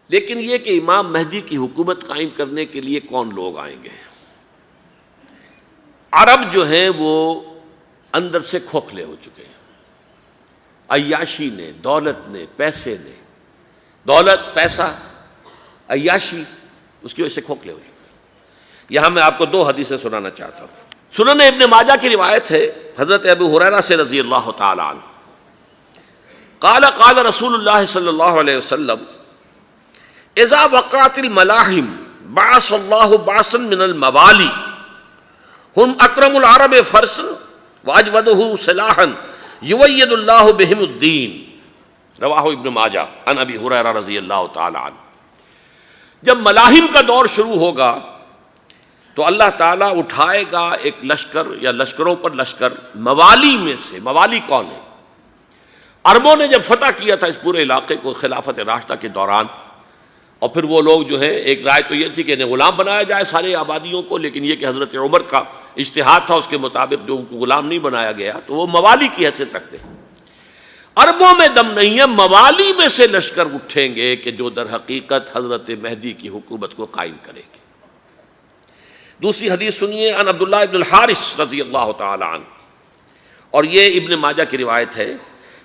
لیکن یہ کہ امام مہدی کی حکومت قائم کرنے کے لیے کون لوگ آئیں گے؟ عرب جو ہیں وہ اندر سے کھوکھلے ہو چکے ہیں، عیاشی نے، دولت نے، پیسے نے، دولت، پیسہ، عیاشی، اس کی وجہ سے کھوکھلے ہو چکے ہیں۔ یہاں میں آپ کو دو حدیثیں سنانا چاہتا ہوں۔ سنن ابن ماجہ کی روایت ہے حضرت ابو ہریرہ سے رضی اللہ تعالی عنہ، قال قال رسول اللہ صلی اللہ علیہ وسلم اذا وقعت الملاحم بعث اللہ بعثا من الموالی ہم اکرم العرب فرسا واجودہ سلاحا یوید اللہ بہم الدین، رواہ ابن ماجہ عن ابی ہریرہ رضی اللہ تعالی عنہ۔ جب ملاحم کا دور شروع ہوگا تو اللہ تعالیٰ اٹھائے گا ایک لشکر یا لشکروں پر لشکر موالی میں سے۔ موالی کون ہے؟ عربوں نے جب فتح کیا تھا اس پورے علاقے کو خلافت راشدہ کے دوران، اور پھر وہ لوگ جو ہے، ایک رائے تو یہ تھی کہ انہیں غلام بنایا جائے سارے آبادیوں کو، لیکن یہ کہ حضرت عمر کا اجتہاد تھا، اس کے مطابق جو ان کو غلام نہیں بنایا گیا تو وہ موالی کی حیثیت رکھتے ہیں۔ عربوں میں دم نہیں ہے، موالی میں سے لشکر اٹھیں گے کہ جو در حقیقت حضرت مہدی کی حکومت کو قائم کرے گی۔ دوسری حدیث سنیے، عن عبداللہ ابن الحارث رضی اللہ تعالی عنہ، اور یہ ابن ماجہ کی روایت ہے،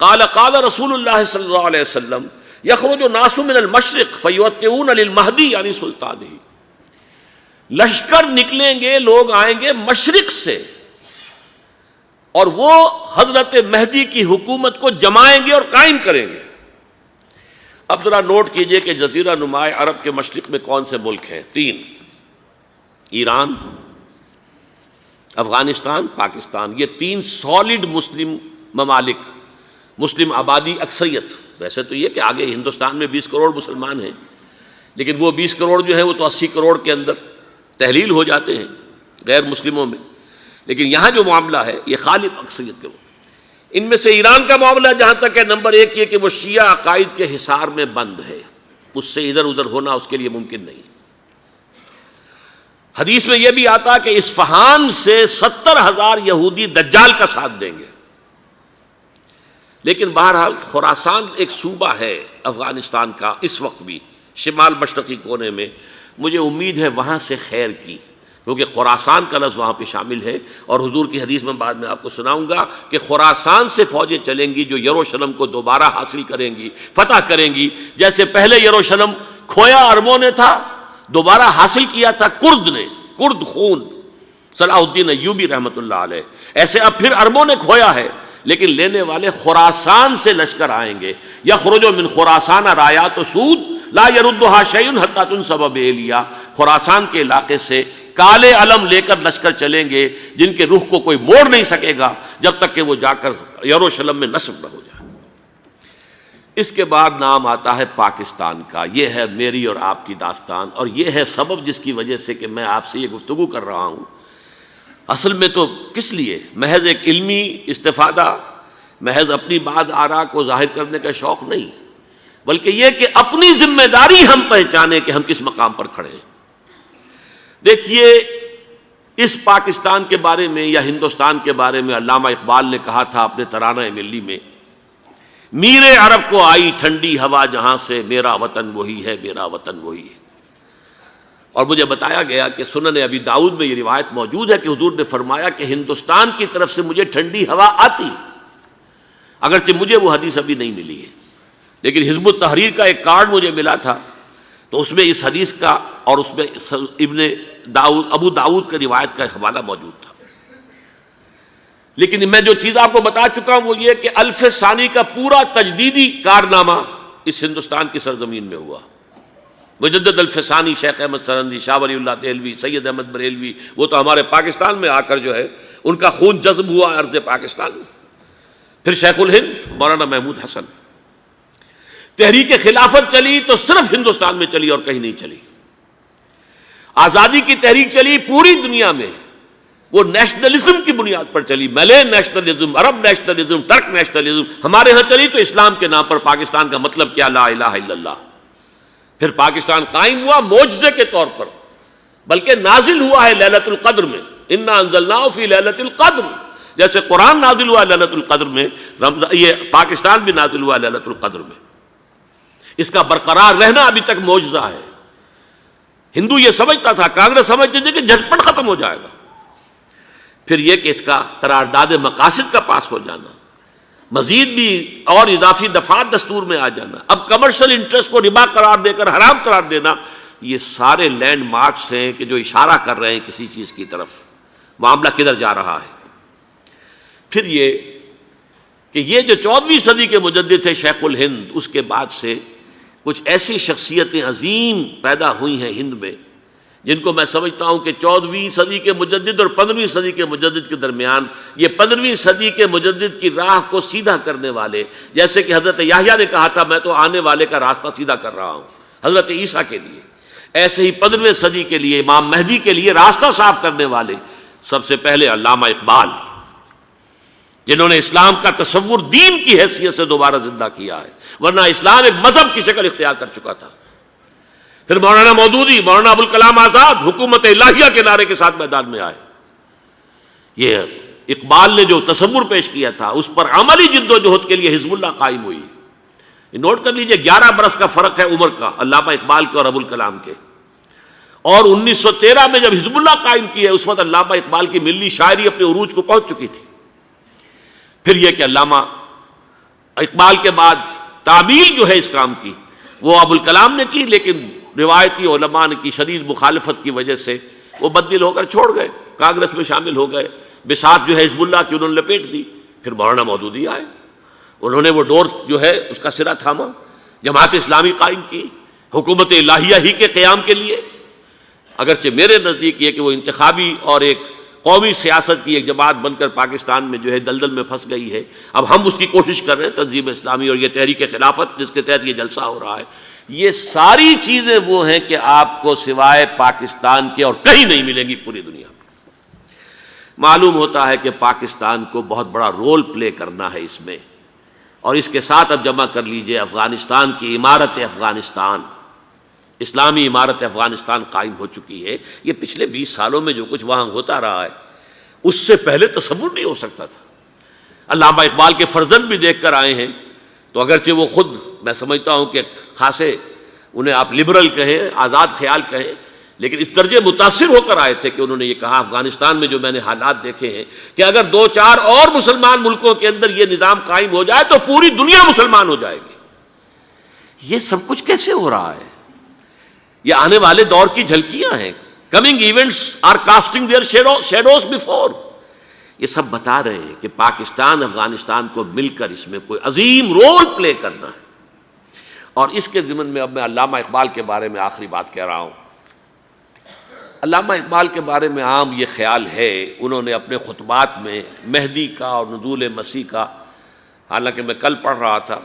قال قال رسول اللہ صلی اللہ علیہ وسلم یخرج الناس من المشرق فیوطئون للمہدی یعنی سلطانہ، لشکر نکلیں گے، لوگ آئیں گے مشرق سے، اور وہ حضرت مہدی کی حکومت کو جمائیں گے اور قائم کریں گے۔ اب ذرا نوٹ کیجئے کہ جزیرہ نماء عرب کے مشرق میں کون سے ملک ہیں؟ تین: ایران، افغانستان، پاکستان۔ یہ تین سالڈ مسلم ممالک، مسلم آبادی اکثریت۔ ویسے تو یہ کہ آگے ہندوستان میں 20 کروڑ مسلمان ہیں، لیکن وہ 20 کروڑ جو ہیں وہ تو 80 کروڑ کے اندر تحلیل ہو جاتے ہیں غیر مسلموں میں، لیکن یہاں جو معاملہ ہے یہ غالب اکثریت کے۔ ان میں سے ایران کا معاملہ جہاں تک ہے، نمبر ایک یہ کہ وہ شیعہ عقائد کے حصار میں بند ہے، اس سے ادھر ادھر ہونا اس کے لیے ممکن نہیں۔ حدیث میں یہ بھی آتا کہ اصفہان سے 70,000 یہودی دجال کا ساتھ دیں گے۔ لیکن بہرحال خراسان ایک صوبہ ہے افغانستان کا اس وقت بھی، شمال مشرقی کونے میں، مجھے امید ہے وہاں سے خیر کی، کیونکہ خراسان کا لفظ وہاں پہ شامل ہے، اور حضور کی حدیث میں بعد میں آپ کو سناؤں گا کہ خراسان سے فوجیں چلیں گی جو یروشلم کو دوبارہ حاصل کریں گی، فتح کریں گی۔ جیسے پہلے یروشلم کھویا عربوں نے تھا، دوبارہ حاصل کیا تھا کرد نے، کرد خون صلاح الدین ایوبی رحمۃ اللہ علیہ، ایسے اب پھر عربوں نے کھویا ہے، لیکن لینے والے خراسان سے لشکر آئیں گے۔ یخرج من خراسان رایات سود لا یردھا شیء حتی تنصب بإیلیا، خراسان کے علاقے سے کالے علم لے کر لشکر چلیں گے جن کے رخ کو کوئی موڑ نہیں سکے گا جب تک کہ وہ جا کر یروشلم میں نصب نہ ہو جائے۔ اس کے بعد نام آتا ہے پاکستان کا۔ یہ ہے میری اور آپ کی داستان، اور یہ ہے سبب جس کی وجہ سے کہ میں آپ سے یہ گفتگو کر رہا ہوں۔ اصل میں تو کس لیے؟ محض ایک علمی استفادہ، محض اپنی بات آراء کو ظاہر کرنے کا شوق نہیں، بلکہ یہ کہ اپنی ذمہ داری ہم پہچانیں کہ ہم کس مقام پر کھڑے ہیں۔ دیکھیے، اس پاکستان کے بارے میں یا ہندوستان کے بارے میں علامہ اقبال نے کہا تھا اپنے ترانہ ملی میں، میرے عرب کو آئی ٹھنڈی ہوا جہاں سے، میرا وطن وہی ہے، میرا وطن وہی ہے۔ اور مجھے بتایا گیا کہ سنن ابی داؤد میں یہ روایت موجود ہے کہ حضور نے فرمایا کہ ہندوستان کی طرف سے مجھے ٹھنڈی ہوا آتی، اگرچہ مجھے وہ حدیث ابھی نہیں ملی ہے، لیکن حزب التحریر کا ایک کارڈ مجھے ملا تھا، تو اس میں اس حدیث کا اور اس میں ابو داؤد کی روایت کا حوالہ موجود تھا۔ لیکن میں جو چیز آپ کو بتا چکا ہوں وہ یہ کہ الف ثانی کا پورا تجدیدی کارنامہ اس ہندوستان کی سرزمین میں ہوا۔ مجدد الف ثانی شیخ احمد سرندی، شاہ ولی اللہ دہلوی، سید احمد بریلوی، وہ تو ہمارے پاکستان میں آ کر جو ہے ان کا خون جذب ہوا ارض پاکستان میں۔ پھر شیخ الہند مولانا محمود حسن۔ تحریک خلافت چلی تو صرف ہندوستان میں چلی اور کہیں نہیں چلی۔ آزادی کی تحریک چلی پوری دنیا میں، وہ نیشنلزم کی بنیاد پر چلی، ملے نیشنلزم، عرب نیشنلزم، ترک نیشنلزم۔ ہمارے ہاں چلی تو اسلام کے نام پر، پاکستان کا مطلب کیا؟ لا الہ الا اللہ۔ پھر پاکستان قائم ہوا معجزے کے طور پر، بلکہ نازل ہوا ہے لیلۃ القدر میں، انا انزلناہ فی لیلۃ القدر، جیسے قرآن نازل ہوا لیلۃ القدر میں، یہ پاکستان بھی نازل ہوا لیلۃ القدر میں۔ اس کا برقرار رہنا ابھی تک معجزہ ہے۔ ہندو یہ سمجھتا تھا، کانگریس سمجھتی تھی کہ جھٹپٹ ختم ہو جائے گا۔ پھر یہ کہ اس کا قرارداد مقاصد کا پاس ہو جانا، مزید بھی اور اضافی دفعات دستور میں آ جانا، اب کمرشل انٹرسٹ کو ربا قرار دے کر حرام قرار دینا، یہ سارے لینڈ مارکس ہیں کہ جو اشارہ کر رہے ہیں کسی چیز کی طرف، معاملہ کدھر جا رہا ہے۔ پھر یہ کہ یہ جو 14ویں صدی کے مجدد تھے شیخ الہند، اس کے بعد سے کچھ ایسی شخصیتیں عظیم پیدا ہوئی ہیں ہند میں، جن کو میں سمجھتا ہوں کہ 14ویں صدی کے مجدد اور 15ویں صدی کے مجدد کے درمیان یہ 15ویں صدی کے مجدد کی راہ کو سیدھا کرنے والے، جیسے کہ حضرت یحییٰ نے کہا تھا میں تو آنے والے کا راستہ سیدھا کر رہا ہوں حضرت عیسیٰ کے لیے، ایسے ہی 15ویں صدی کے لیے امام مہدی کے لیے راستہ صاف کرنے والے سب سے پہلے علامہ اقبال، جنہوں نے اسلام کا تصور دین کی حیثیت سے دوبارہ زندہ کیا ہے، ورنہ اسلام ایک مذہب کی شکل اختیار کر چکا تھا۔ پھر مولانا مودودی، مولانا ابوالکلام آزاد حکومت الہیہ کے نعرے کے ساتھ میدان میں آئے۔ یہ اقبال نے جو تصور پیش کیا تھا اس پر عملی جد و جہد کے لیے حزب اللہ قائم ہوئی۔ نوٹ کر لیجئے 11 برس کا فرق ہے عمر کا علامہ اقبال کے اور ابوالکلام کے، اور 1913 میں جب حزب اللہ قائم کی ہے اس وقت علامہ اقبال کی ملی شاعری اپنے عروج کو پہنچ چکی تھی۔ پھر یہ کہ علامہ اقبال کے بعد تعمیل جو ہے اس کام کی وہ ابوالکلام نے کی، لیکن روایتی علماء کی شدید مخالفت کی وجہ سے وہ بددل ہو کر چھوڑ گئے، کانگریس میں شامل ہو گئے، بساط جو ہے حزب اللہ کی انہوں نے لپیٹ دی۔ پھر مولانا مودودی آئے، انہوں نے وہ ڈور جو ہے اس کا سرا تھاما، جماعت اسلامی قائم کی حکومت الہیہ ہی کے قیام کے لیے۔ اگرچہ میرے نزدیک یہ کہ وہ انتخابی اور ایک قومی سیاست کی ایک جماعت بن کر پاکستان میں جو ہے دلدل میں پھنس گئی ہے، اب ہم اس کی کوشش کر رہے ہیں، تنظیم اسلامی اور یہ تحریک خلافت جس کے تحت یہ جلسہ ہو رہا ہے، یہ ساری چیزیں وہ ہیں کہ آپ کو سوائے پاکستان کے اور کہیں نہیں ملیں گی پوری دنیا میں۔ معلوم ہوتا ہے کہ پاکستان کو بہت بڑا رول پلے کرنا ہے اس میں، اور اس کے ساتھ اب جمع کر لیجئے افغانستان کی عمارت افغانستان، اسلامی عمارت افغانستان قائم ہو چکی ہے۔ یہ پچھلے 20 سالوں میں جو کچھ وہاں ہوتا رہا ہے اس سے پہلے تصور نہیں ہو سکتا تھا۔ علامہ اقبال کے فرزند بھی دیکھ کر آئے ہیں، تو اگرچہ وہ خود میں سمجھتا ہوں کہ خاصے انہیں آپ لبرل کہیں، آزاد خیال کہیں، لیکن اس درجے متاثر ہو کر آئے تھے کہ انہوں نے یہ کہا افغانستان میں جو میں نے حالات دیکھے ہیں کہ اگر 2-4 اور مسلمان ملکوں کے اندر یہ نظام قائم ہو جائے تو پوری دنیا مسلمان ہو جائے گی۔ یہ سب کچھ کیسے ہو رہا ہے؟ یہ آنے والے دور کی جھلکیاں ہیں۔ Coming events are casting their shadows before. یہ سب بتا رہے ہیں کہ پاکستان افغانستان کو مل کر اس میں کوئی عظیم رول پلے کرنا ہے۔ اور اس کے ضمن میں اب میں علامہ اقبال کے بارے میں آخری بات کہہ رہا ہوں۔ علامہ اقبال کے بارے میں عام یہ خیال ہے، انہوں نے اپنے خطبات میں مہدی کا اور نزول مسیح کا، حالانکہ میں کل پڑھ رہا تھا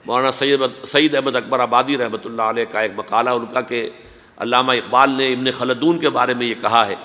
مولانا سعید احمد اکبر آبادی رحمۃ اللہ علیہ کا ایک مقالہ ان کا کہ علامہ اقبال نے ابن خلدون کے بارے میں یہ کہا ہے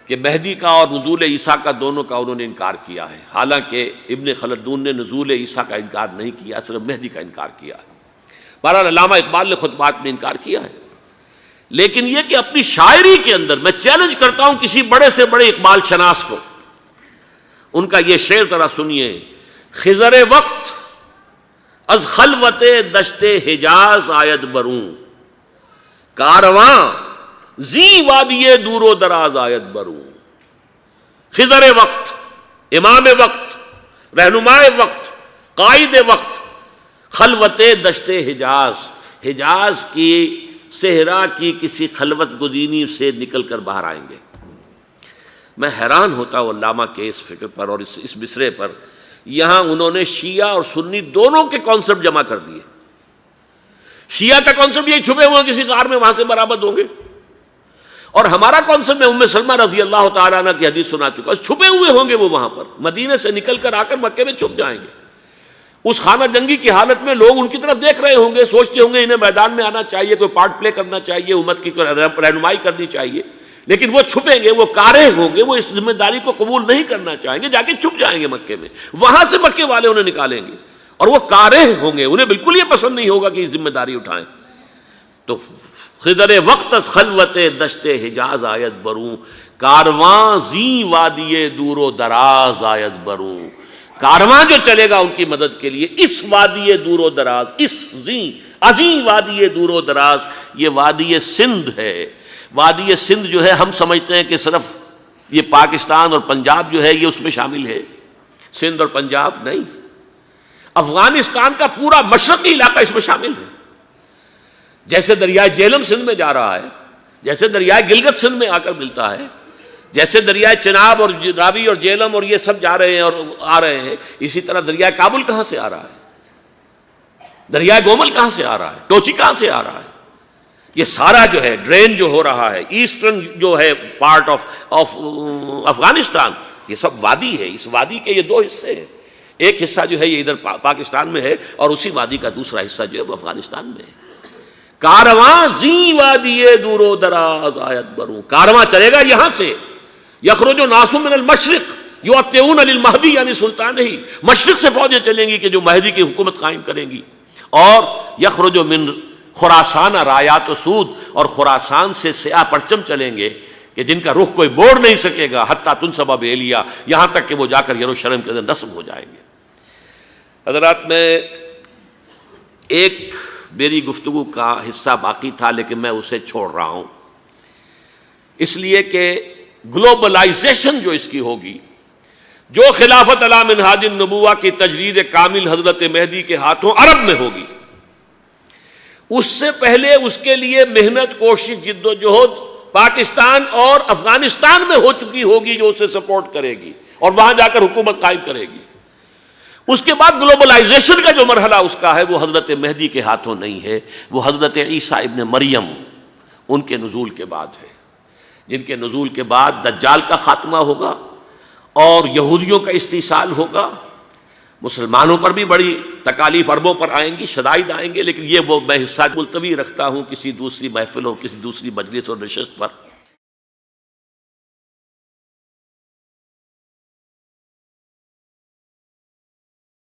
کہ مہدی کا اور نزول عیسیٰ کا دونوں کا انہوں نے انکار کیا ہے، حالانکہ ابن خلدون نے نزول عیسیٰ کا انکار نہیں کیا، صرف مہدی کا انکار کیا ہے۔ بہرحال علامہ اقبال نے خطبات میں انکار کیا ہے، لیکن یہ کہ اپنی شاعری کے اندر میں چیلنج کرتا ہوں کسی بڑے سے بڑے اقبال شناس کو، ان کا یہ شعر ذرا سنیے: خضر وقت از خلوت دشت حجاز آید بروں، کارواں زی وادی دور و دراز آید بروں۔ خضر وقت، امام وقت، رہنمائے وقت، قائد وقت، خلوت دشت حجاز، حجاز کی صحرا کی کسی خلوت گزینی سے نکل کر باہر آئیں گے۔ میں حیران ہوتا ہوں علامہ کے اس فکر پر اور اس مصرے پر۔ یہاں انہوں نے شیعہ اور سنی دونوں کے کانسیپٹ جمع کر دیے۔ شیعہ کا کانسیپٹ یہ چھپے ہوئے کسی غار میں وہاں سے برآمد ہوں گے، اور ہمارا کانسیپٹ میں ام سلمہ رضی اللہ تعالیٰ عنہ کی حدیث سنا چکا، چھپے ہوئے ہوں گے وہ وہاں پر، مدینے سے نکل کر آ کر مکے میں چھپ جائیں گے۔ اس خانہ جنگی کی حالت میں لوگ ان کی طرف دیکھ رہے ہوں گے، سوچتے ہوں گے انہیں میدان میں آنا چاہیے، کوئی پارٹ پلے کرنا چاہیے، امت کی رہنمائی کرنی چاہیے، لیکن وہ چھپیں گے، وہ کارہ ہوں گے، وہ اس ذمہ داری کو قبول نہیں کرنا چاہیں گے، جا کے چھپ جائیں گے مکے میں، وہاں سے مکے والے انہیں نکالیں گے، اور وہ کارہ ہوں گے، انہیں بالکل یہ پسند نہیں ہوگا کہ یہ ذمہ داری اٹھائیں۔ تو خضر وقت از خلوت دشت حجاز آیت بروں، کارواں زی وادی دور و دراز آیت بروں۔ کارواں جو چلے گا ان کی مدد کے لیے اس وادی دور و دراز، اس زی عظیم وادی دور و دراز، یہ وادی سندھ ہے۔ وادی سندھ جو ہے ہم سمجھتے ہیں کہ صرف یہ پاکستان اور پنجاب جو ہے یہ اس میں شامل ہے، سندھ اور پنجاب نہیں، افغانستان کا پورا مشرقی علاقہ اس میں شامل ہے۔ جیسے دریائے جہلم سندھ میں جا رہا ہے، جیسے دریائے گلگت سندھ میں آ کر ملتا ہے، جیسے دریائے چناب اور راوی اور جہلم اور یہ سب جا رہے ہیں اور آ رہے ہیں، اسی طرح دریائے کابل کہاں سے آ رہا ہے، دریائے گومل کہاں سے آ رہا ہے، ٹوچی کہاں سے آ رہا ہے، یہ سارا جو ہے ڈرین جو ہو رہا ہے، ایسٹرن جو ہے پارٹ آف افغانستان، یہ سب وادی ہے۔ اس وادی کے یہ دو حصے ہیں، ایک حصہ جو ہے یہ ادھر پاکستان میں ہے اور اسی وادی کا دوسرا حصہ جو ہے وہ افغانستان میں ہے۔ کارواں زی وادی دور و دراز آیت بروں، کارواں چلے گا یہاں سے، یخرج ناس من المشرق یؤتون للمہدی یعنی سلطان ہی، مشرق سے فوجیں چلیں گی کہ جو مہدی کی حکومت قائم کریں گی، اور یخرج من خراسان رایات و سود، اور خراسان سے سیاہ پرچم چلیں گے کہ جن کا رخ کوئی موڑ نہیں سکے گا، حتیٰ تنصب بإیلیا، یہاں تک کہ وہ جا کر یروشلم کے اندر نصب ہو جائیں گے۔ حضرات، میں ایک میری گفتگو کا حصہ باقی تھا لیکن میں اسے چھوڑ رہا ہوں، اس لیے کہ گلوبلائزیشن جو اس کی ہوگی، جو خلافت علی منہاج النبوہ کی تجرید کامل حضرت مہدی کے ہاتھوں عرب میں ہوگی، اس سے پہلے اس کے لیے محنت، کوشش، جد و جہد پاکستان اور افغانستان میں ہو چکی ہوگی جو اسے سپورٹ کرے گی اور وہاں جا کر حکومت قائم کرے گی۔ اس کے بعد گلوبلائزیشن کا جو مرحلہ اس کا ہے وہ حضرت مہدی کے ہاتھوں نہیں ہے، وہ حضرت عیسیٰ ابن مریم ان کے نزول کے بعد ہے، جن کے نزول کے بعد دجال کا خاتمہ ہوگا اور یہودیوں کا استحصال ہوگا، مسلمانوں پر بھی بڑی تکالیف عربوں پر آئیں گی، شدائد آئیں گے، لیکن یہ وہ میں حصہ ملتوی رکھتا ہوں کسی دوسری محفل اور کسی دوسری مجلس اور نشست پر۔